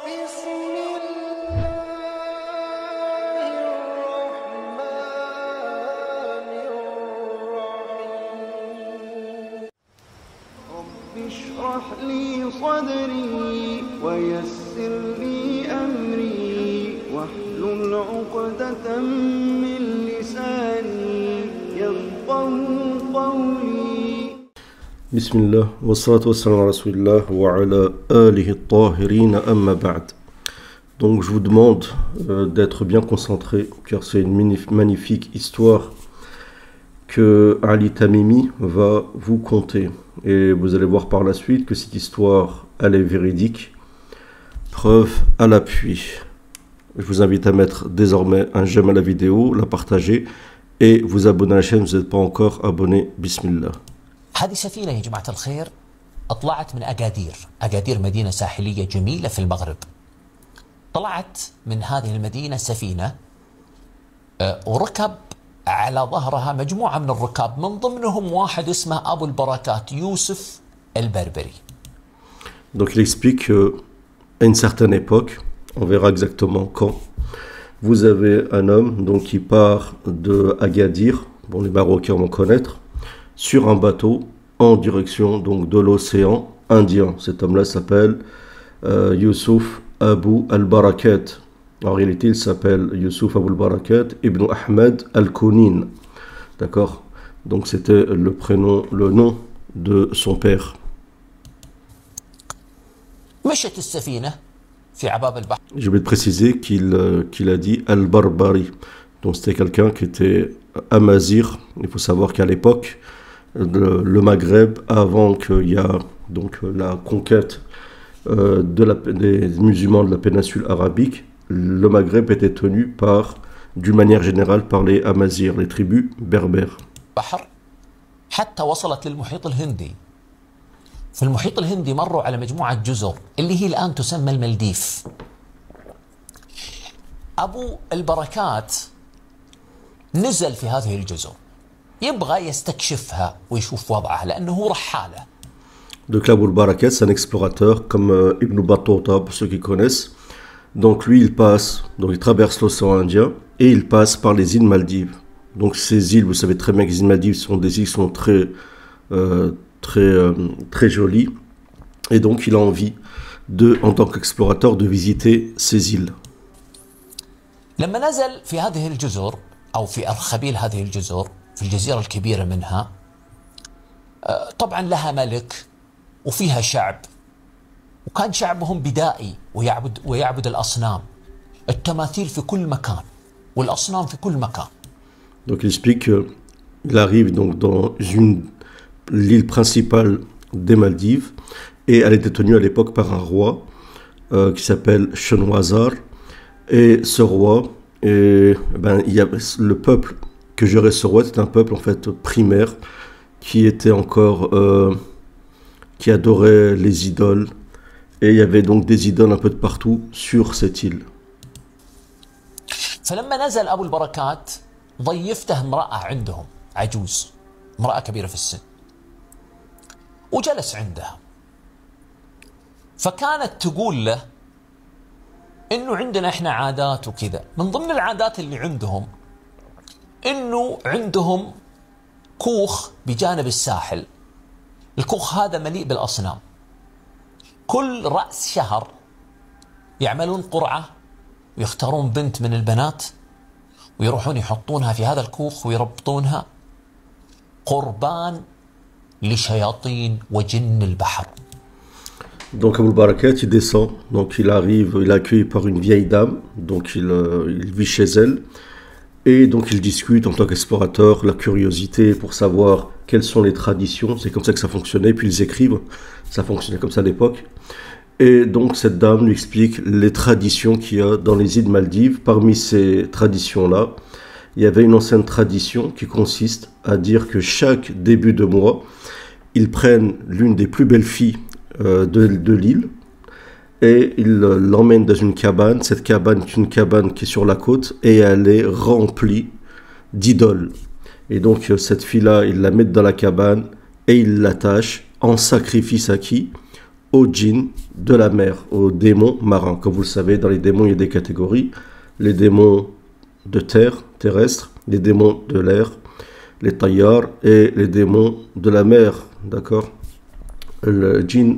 بسم الله الرحمن الرحيم رب اشرح لي صدري ويسر لي أمري واحلل عقدة من لساني يفقهوا قولي بسم الله والصلاة والسلام على رسول الله وعلى آله الطاهرين أما بعد. Donc je vous demande d'être bien concentré car c'est une magnifique histoire que Ali Tamimi va vous conter. Et vous allez voir par la suite que cette histoire, elle est véridique, preuve à l'appui. Je vous invite à mettre désormais un j'aime à la vidéo, la partager et vous abonner à la chaîne si vous n'êtes pas encore abonné. Bismillah. هذه سفينة يا جماعة الخير طلعت من أكادير مدينة ساحلية جميلة في المغرب. طلعت من هذه المدينة سفينة وركب على ظهرها مجموعة من الركاب من ضمنهم واحد اسمه أبو البركات يوسف البربري. Donc il explique qu'à une certaine époque, on verra exactement quand, vous avez un homme donc, qui part de Agadir, bon les Marocains vont connaître, sur un bateau en direction donc, de l'océan Indien. Cet homme-là s'appelle Youssouf Abu al-Barakat. En réalité, il s'appelle Youssouf Abu al-Barakat ibn Ahmed al-Kounin. D'accord? Donc c'était le prénom, le nom de son père. مشت السفينة في عباب البحر. Je vais préciser qu'il a dit al-Barbari. Donc c'était quelqu'un qui était amazir. Il faut savoir qu'à l'époque, le Maghreb, avant qu'il y a donc la conquête des musulmans de la péninsule arabique, le Maghreb était tenu par, d'une manière générale, par les Amazirs, les tribus berbères. حتى وصلت للمحيط الهندي. في المحيط الهندي مروا على مجموعة جزر اللي هي الآن تسمى المالديف. أبو البركات نزل في هذه الجزر يبغى يستكشفها ويشوف وضعها لأنه هو رحالة. Donc l'Abou al-Barakat, c'est un explorateur comme Ibn Battuta, pour ceux qui connaissent. Donc lui, il passe, donc il traverse l'océan Indien et il passe par les îles Maldives. Donc ces îles, vous savez très bien que les îles Maldives sont des îles qui sont très jolies. Et donc il a envie, en tant qu'explorateur, de visiter ces îles. لما نزل في هذه الجزر أو في أرخبيل هذه الجزر في الجزيرة الكبيرة منها طبعا لها ملك وفيها شعب وكان شعبهم بدائي ويعبد الأصنام التماثيل في كل مكان والأصنام في كل مكان. Donc il explique qu'il arrive donc dans l'île principale des Maldives et elle était tenue à l'époque par un roi qui s'appelle Shenwazar. Et ce roi, il y a le peuple que gérait ce roi, c'était un peuple en fait primaire qui était encore qui adorait les idoles et il y avait donc des idoles un peu de partout sur cette île. فلما نزل أبو البركات ضيفته امرأة عندهم عجوز امرأة كبيرة في السن وجلس عندها فكانت تقول له إنه عندنا إحنا عادات وكذا. من ضمن العادات اللي عندهم إنه عندهم كوخ بجانب الساحل. الكوخ هذا مليء بالأصنام. كل رأس شهر يعملون قرعة ويختارون بنت من البنات ويروحون يحطونها في هذا الكوخ ويربطونها قربان لشياطين وجن البحر. Donc Abou al-Barakat, il descend, donc il arrive, il est accueilli par une vieille dame, donc il vit chez elle, et donc il discute en tant qu'explorateur, la curiosité pour savoir quelles sont les traditions, c'est comme ça que ça fonctionnait, puis ils écrivent, ça fonctionnait comme ça à l'époque, et donc cette dame lui explique les traditions qu'il y a dans les îles Maldives. Parmi ces traditions-là, il y avait une ancienne tradition qui consiste à dire que chaque début de mois, ils prennent l'une des plus belles filles de l'île et ils l'emmènent dans une cabane. Cette cabane est une cabane qui est sur la côte et elle est remplie d'idoles. Et donc cette fille-là, ils la mettent dans la cabane et ils l'attachent en sacrifice à qui? aux djinns de la mer, aux démons marins. Comme vous le savez, dans les démons, il y a des catégories. Les démons de terre, terrestres, les démons de l'air, les tayyars, et les démons de la mer, d'accord? Le djinn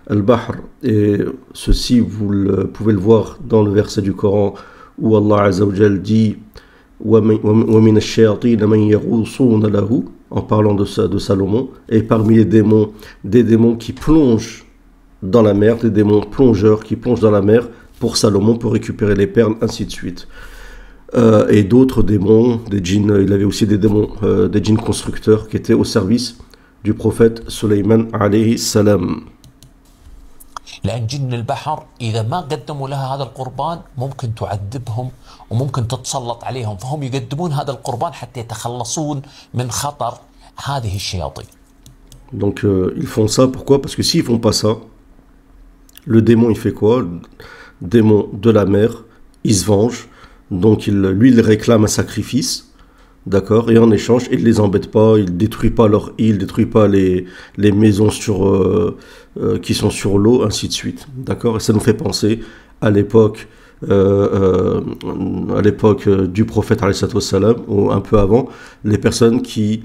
al-bahr, et ceci, pouvez le voir dans le verset du Coran où Allah Azza wa Jal dit وَمِنَ الشَّيَاطِينَ مَنْ يَغُوصُونَ لَهُ, en parlant de Salomon, et parmi les démons, des démons qui plongent dans la mer, des démons plongeurs qui plongent dans la mer pour Salomon, pour récupérer les perles, ainsi de suite. Et d'autres démons, des djinns, il avait aussi des djinns constructeurs qui étaient au service du prophète Sulayman alayhi salam. لأن جن البحر إذا ما قدموا لها هذا القربان ممكن تعذبهم وممكن تتسلط عليهم، فهم يقدمون هذا القربان حتى يتخلصون من خطر هذه الشياطين. Donc ils font ça, pourquoi? Parce que s'ils font pas ça, le démon il fait quoi? Le démon de la mer, il se venge, donc lui il réclame un sacrifice. D'accord, et en échange, il ne les embête pas, il ne détruit pas leur île, il ne détruit pas les maisons qui sont sur l'eau, ainsi de suite. D'accord, et ça nous fait penser à l'époque du prophète alayhi salam, ou un peu avant, les personnes qui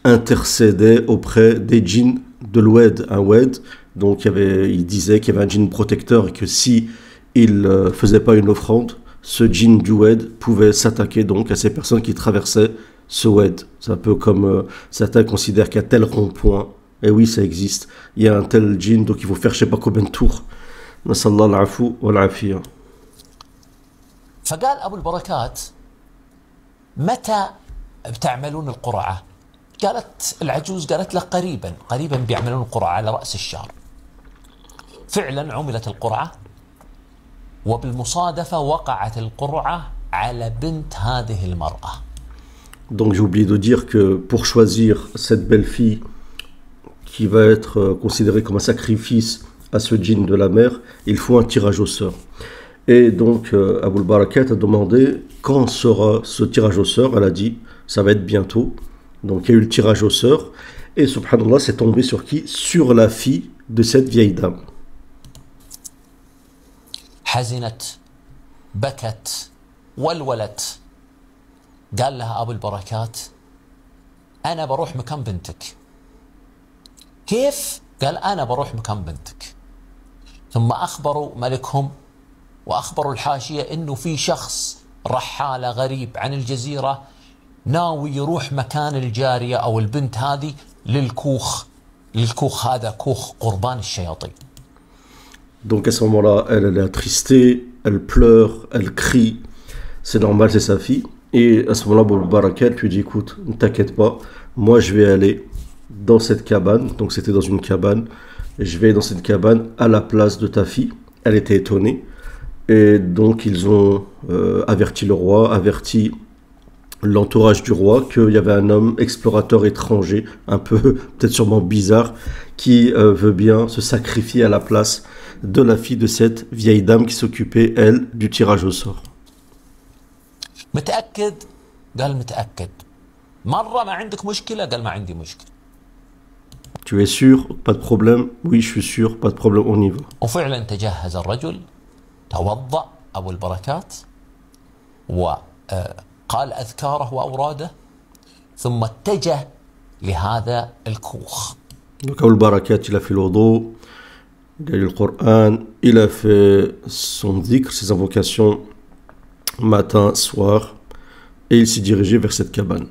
intercédaient auprès des djinns de l'Oued, un Oued. Donc il disait qu'il y avait un djinn protecteur et que si il ne faisait pas une offrande, ce djinn du Oued pouvait s'attaquer donc à ces personnes qui traversaient ce Oued. C'est un peu comme certains considèrent qu'il y a tel rond-point. Et oui, ça existe. Il y a un tel djinn, donc il faut faire je sais pas combien de tours. Nasallallahu al-afu wal-afiyah. فقال أبو البركات متى بتعملون القرعة؟ قالت العجوز قالت له قريبا بيعملون القرعة على رأس الشهر. فعلا عملت القرعة، وبالمصادفة وقعت القرعة على بنت هذه المرأة. Donc j'ai oublié de dire que pour choisir cette belle fille qui va être considérée comme un sacrifice à ce djinn de la mer, il faut un tirage au sort. Et donc Abu al-Barakat a demandé quand sera ce tirage au sort. Elle a dit ça va être bientôt. Donc il y a eu le tirage au sort et subhanallah c'est tombé sur qui? Sur la fille de cette vieille dame. حزنت بكت ولولت. قال لها أبو البركات أنا بروح مكان بنتك. كيف؟ قال أنا بروح مكان بنتك. ثم أخبروا ملكهم وأخبروا الحاشية إنه في شخص رحالة غريب عن الجزيرة ناوي يروح مكان الجارية أو البنت هذه للكوخ هذا كوخ قربان الشياطين. Donc à ce moment-là, elle est attristée, elle pleure, elle crie. C'est normal, c'est sa fille. Et à ce moment-là, Abu Barakat lui dit écoute, ne t'inquiète pas, moi je vais aller dans cette cabane. Donc c'était dans une cabane. Et je vais dans cette cabane à la place de ta fille. Elle était étonnée. Et donc ils ont averti le roi, averti l'entourage du roi qu'il y avait un homme explorateur étranger, un peu peut-être sûrement bizarre, qui veut bien se sacrifier à la place de la fille de cette vieille dame qui s'occupait, elle, du tirage au sort. متأكد؟ قال متأكد. مرة ما عندك مشكلة؟ قال ما عندي مشكلة. Tu es sûr? Pas de problème? Oui, je suis sûr, pas de problème, on y va. وفعلا تجهز الرجل، توضأ أبو البركات وقال أذكاره وأوراده ثم اتجه لهذا الكوخ. Donc Abu Barakat, il a fait le wudu, il a lu le Coran, il a fait son dhikr, ses invocations matin, soir, et il s'est dirigé vers cette cabane.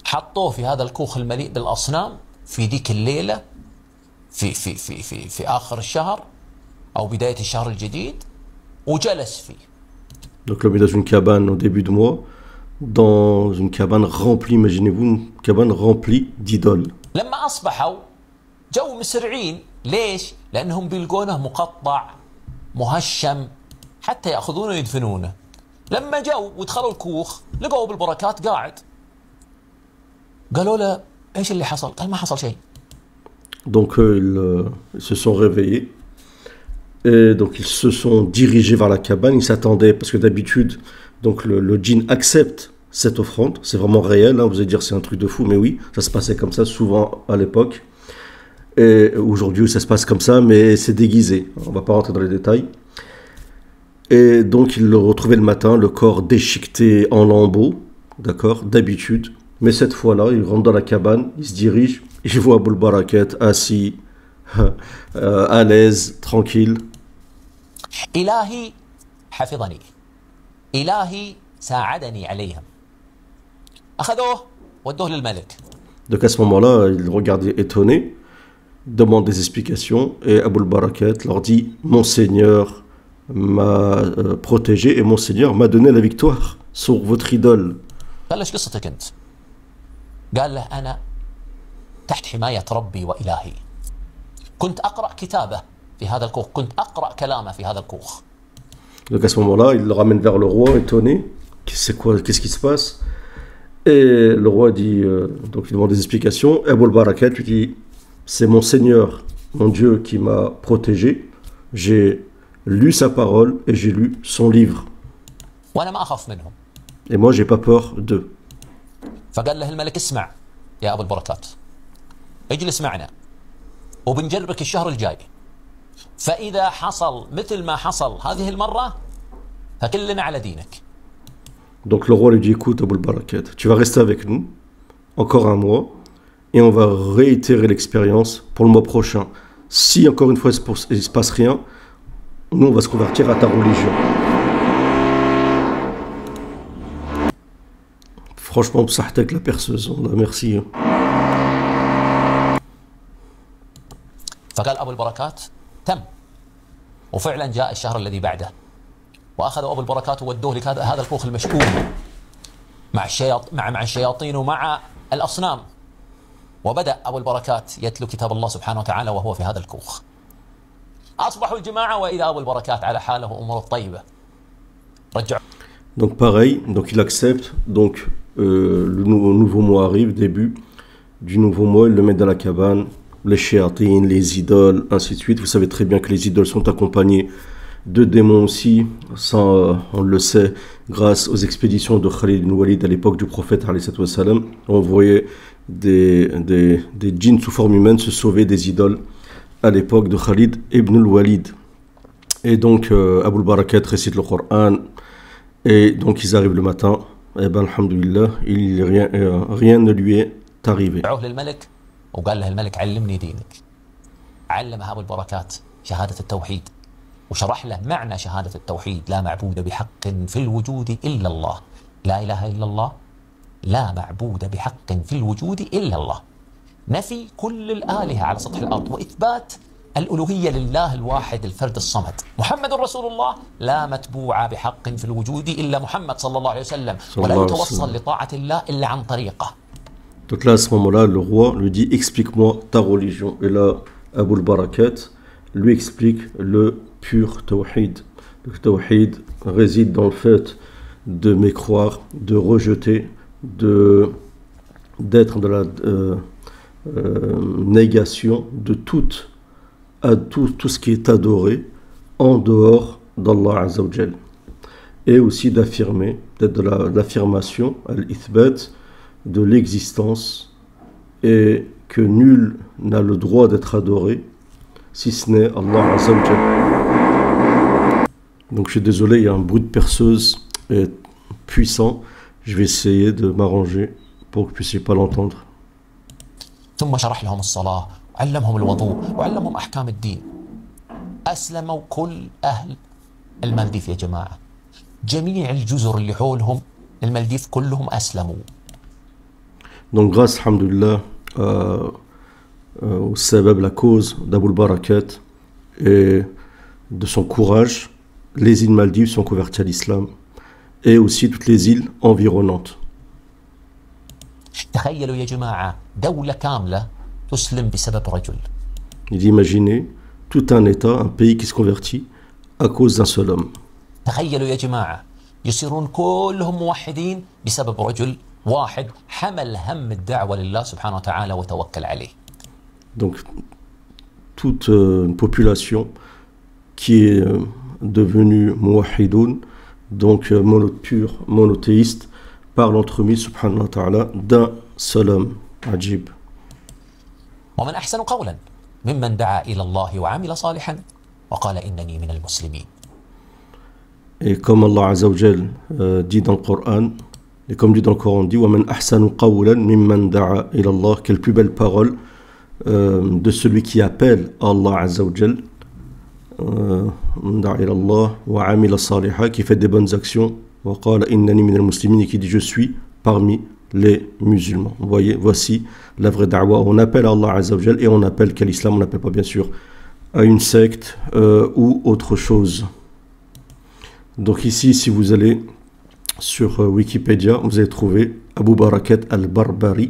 حطوه في هذا الكوخ المليء بالأصنام في ذيك الليلة في آخر الشهر أو بداية الشهر الجديد وجلس فيه. Donc l'homme est dans une cabane au début du mois, dans une cabane remplie, imaginez-vous une cabane remplie d'idoles. لما أصبحوا جو مسرعين. ليش؟ لأنهم بيلقونه مقطع مهشم حتى يأخذونه ويدفنونه. لما جو ودخلوا الكوخ لقوا بالبركات قاعد. قالوا له ايش اللي حصل؟ قال ما حصل شيء. Donc ils se sont réveillés et donc ils se sont dirigés vers la cabane. Ils s'attendaient parce que d'habitude donc le djinn accepte cette offrande. C'est vraiment réel. Hein, vous allez dire c'est un truc de fou, mais oui, ça se passait comme ça souvent à l'époque. Et aujourd'hui, ça se passe comme ça, mais c'est déguisé. On ne va pas rentrer dans les détails. Et donc, il le retrouvait le matin, le corps déchiqueté en lambeaux, d'accord, d'habitude. Mais cette fois-là, il rentre dans la cabane, il se dirige, il voit Abul Barakat assis, à l'aise, tranquille. إلهي حفظني إلهي ساعدني عليهم أخذوه ودوه للملك. Donc à ce moment-là, il regardait étonné, demande des explications, et Abul Barakat leur dit « Mon Seigneur m'a protégé et mon Seigneur m'a donné la victoire sur votre idole. » قال له ايش قصتك انت؟ قال له انا تحت حمايه ربي والهي. كنت اقرا كتابه في هذا الكوخ، كنت اقرا كلامه في هذا الكوخ. Donc à ce moment-là, il le ramène vers le roi étonné. Qu'est-ce qui se passe? Et le roi dit, donc il demande des explications. Et Abul Barakat lui dit, c'est mon Seigneur, mon Dieu qui m'a protégé. J'ai lu sa parole et j'ai lu son livre. وانا ما اخاف منهم. Et moi, j'ai pas peur d'eux. فقال له الملك اسمع يا ابو البركات، اجلس معنا وبنجربك الشهر الجاي، فاذا حصل مثل ما حصل هذه المره فكلنا على دينك. Donc le roi lui dit, écoute Abul Barakat, tu vas rester avec nous encore un mois et on va réitérer l'expérience pour le mois prochain. Si encore une fois il se passe rien, nous on va se convertir à ta religion. Franchement, ça avec la perceuse, merci. فقال ابو البركات تم، وفعلا جاء الشهر الذي بعده واخذوا ابو البركات وودوه لك هذا الكوخ المشؤوم مع الشياطين ومع الاصنام، وبدا ابو البركات يتلو كتاب الله سبحانه وتعالى وهو في هذا الكوخ. اصبحوا الجماعه واذا ابو البركات على حاله واموره طيبه. رجعوا. Donc pareil, donc il accepte, donc le nouveau mois arrive, début du nouveau mois, il le met dans la cabane, les shéatines, les idoles, ainsi de suite. Vous savez très bien que les idoles sont accompagnées de démons aussi, ça, on le sait, grâce aux expéditions de Khalid ibn Walid à l'époque du prophète, on voyait des djinns sous forme humaine se sauver des idoles à l'époque de Khalid ibn Walid. Et donc, Abul Barakat récite le Coran, et donc ils arrivent le matin, et ben, alhamdoulilah, rien ne lui est arrivé. وقال له الملك علمني دينك. علمه ابو البركات شهاده التوحيد وشرح له معنى شهاده التوحيد، لا معبود بحق في الوجود الا الله، لا اله الا الله، لا معبود بحق في الوجود الا الله. نفي كل الالهه على سطح الارض واثبات الالوهيه لله الواحد الفرد الصمد. محمد رسول الله، لا متبوع بحق في الوجود الا محمد صلى الله عليه وسلم، ولا يتوصل لطاعه الله الا عن طريقه. Donc là, à ce moment-là, le roi lui dit « Explique-moi ta religion ». Et là, Abul Barakat lui explique le pur tawhid. Le tawhid réside dans le fait de mécroire, de rejeter, d'être dans la négation de tout ce qui est adoré en dehors d'Allah Azza wa Jal. Et aussi d'affirmer, d'être de l'affirmation, al-ithbat, de l'existence, et que nul n'a le droit d'être adoré si ce n'est Allah Azza wa Jal. Donc je suis désolé, il y a un bruit de perceuse puissant. Je vais essayer de m'arranger pour que vous ne puissiez pas l'entendre. ثم شرح لهم الصلاة وعلمهم الوضوء وعلمهم أحكام الدين. أسلموا كل أهل المالديف يا جماعة. جميع الجزر اللي حولهم المالديف كلهم أسلموا. Donc grâce, alhamdoulilah, au sabab, la cause d'Abul Barakat et de son courage, les îles Maldives sont converties à l'islam et aussi toutes les îles environnantes. تخيلوا يا جماعة دولة كاملة تسلم بسبب رجل. Il imaginez tout un État, un pays qui se convertit à cause d'un seul homme. تخيلوا يا جماعة يصيرون كلهم موحدين بسبب رجل واحد حمل هم الدعوة لله سبحانه وتعالى وتوكل عليه. Donc toute une population qui est devenue muwahhidoun, donc pur monothéiste, par l'entremise subhanahu wa ta'ala d'un seul homme. Ajib. ومن أحسن قولا ممن دعا إلى الله وعمل صالحا وقال إنني من المسلمين. Et comme Allah Azza wa Jal dit dans le Coran, et comme dit dans le Coran, on dit وَمَنْ أَحْسَنُ قَوْلًا مِمَّنْ دَعَا إِلَى اللَّهِ, quelle plus belle parole de celui qui appelle Allah Azza wa Jal, دَعَا إِلَى اللَّهِ وَعَمِلَ صَالِحًا, qui fait des bonnes actions, وَقَالَ إِنَّنِي مِنَ الْمُسْلِمِينَ, et qui dit je suis parmi les musulmans. Vous voyez, voici la vraie da'wa. On appelle Allah Azza wa Jal et on appelle qu'à l'islam, on n'appelle pas bien sûr à une secte ou autre chose. Donc ici, si vous allez sur Wikipédia, vous allez trouver Abu Barakat al-Barbari.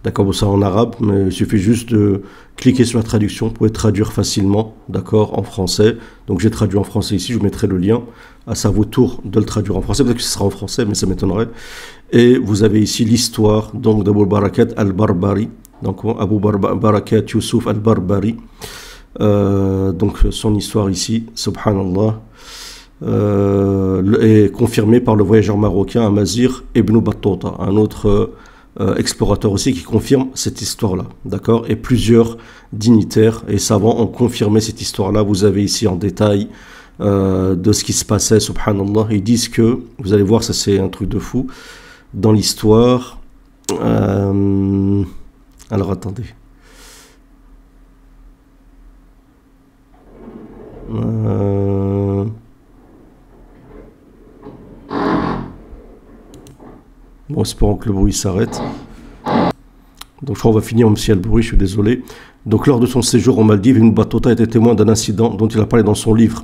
D'accord, ça en arabe, mais il suffit juste de cliquer sur la traduction. Vous pouvez traduire facilement, d'accord, en français. Donc j'ai traduit en français ici, je vous mettrai le lien. C'est à votre tour de le traduire en français. Peut-être que ce sera en français, mais ça m'étonnerait. Et vous avez ici l'histoire donc d'Abu Barakat al-Barbari. Donc Abu Barakat Yusuf al-Barbari. Donc son histoire ici, subhanallah, est confirmée par le voyageur marocain Amazir ibn Battuta, un autre explorateur aussi qui confirme cette histoire-là, d'accord. Et plusieurs dignitaires et savants ont confirmé cette histoire-là. Vous avez ici en détail de ce qui se passait, subhanallah. Ils disent que, vous allez voir, ça c'est un truc de fou, dans l'histoire... alors attendez... Bon, espérons que le bruit s'arrête. Donc je crois qu'on va finir même s'il y a le bruit, je suis désolé. Donc lors de son séjour en Maldives, Ibn Battuta était témoin d'un incident dont il a parlé dans son livre.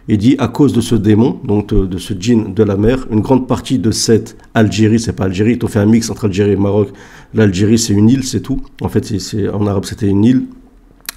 Il dit, à cause de ce démon, donc de ce djinn de la mer, une grande partie de cette Algérie, c'est pas Algérie, ils ont fait un mix entre Algérie et Maroc. L'Algérie c'est une île, c'est tout. En fait, en arabe c'était une île,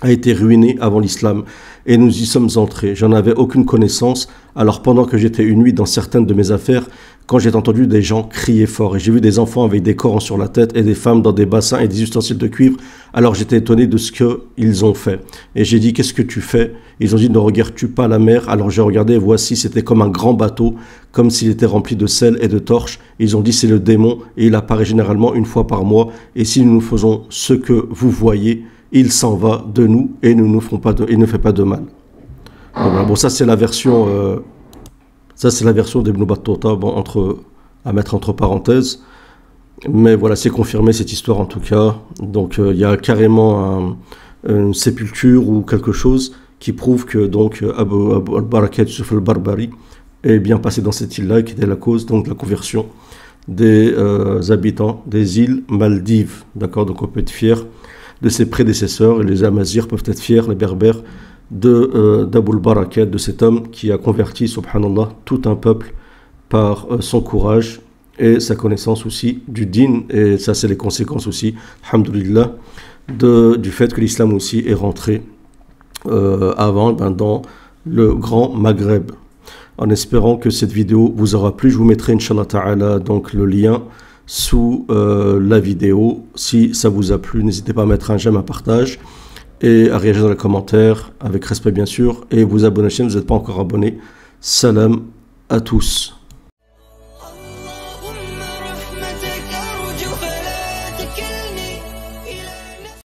a été ruinée avant l'islam. Et nous y sommes entrés. J'en avais aucune connaissance. Alors pendant que j'étais une nuit dans certaines de mes affaires, quand j'ai entendu des gens crier fort, et j'ai vu des enfants avec des corps sur la tête et des femmes dans des bassins et des ustensiles de cuivre, alors j'étais étonné de ce qu'ils ont fait. Et j'ai dit, qu'est-ce que tu fais? Ils ont dit, ne regardes-tu pas la mer? Alors j'ai regardé, et voici, c'était comme un grand bateau, comme s'il était rempli de sel et de torches. Ils ont dit, c'est le démon, et il apparaît généralement une fois par mois, et si nous faisons ce que vous voyez, il s'en va de nous, et il ne fait pas de mal. Voilà. Bon, ça c'est la version... Ça, c'est la version d'Ibn Battuta, bon, à mettre entre parenthèses. Mais voilà, c'est confirmé cette histoire en tout cas. Donc, il y a carrément une sépulture ou quelque chose qui prouve que donc Abu al-Barakat Yusuf al-Barbari est bien passé dans cette île-là, qui était la cause donc de la conversion des habitants des îles Maldives. D'accord, donc on peut être fier de ses prédécesseurs, et les Amazirs peuvent être fiers, les Berbères, d'Abu al-Barakat, de cet homme qui a converti, subhanallah, tout un peuple par son courage et sa connaissance aussi du din. Et ça, c'est les conséquences aussi, alhamdoulilah, du fait que l'islam aussi est rentré avant dans le grand Maghreb. En espérant que cette vidéo vous aura plu, je vous mettrai, Inch'Allah Ta'ala, donc le lien sous la vidéo. Si ça vous a plu, n'hésitez pas à mettre un j'aime, un partage, et à réagir dans les commentaires, avec respect bien sûr, et vous abonner à la chaîne, vous n'êtes pas encore abonné. Salam à tous.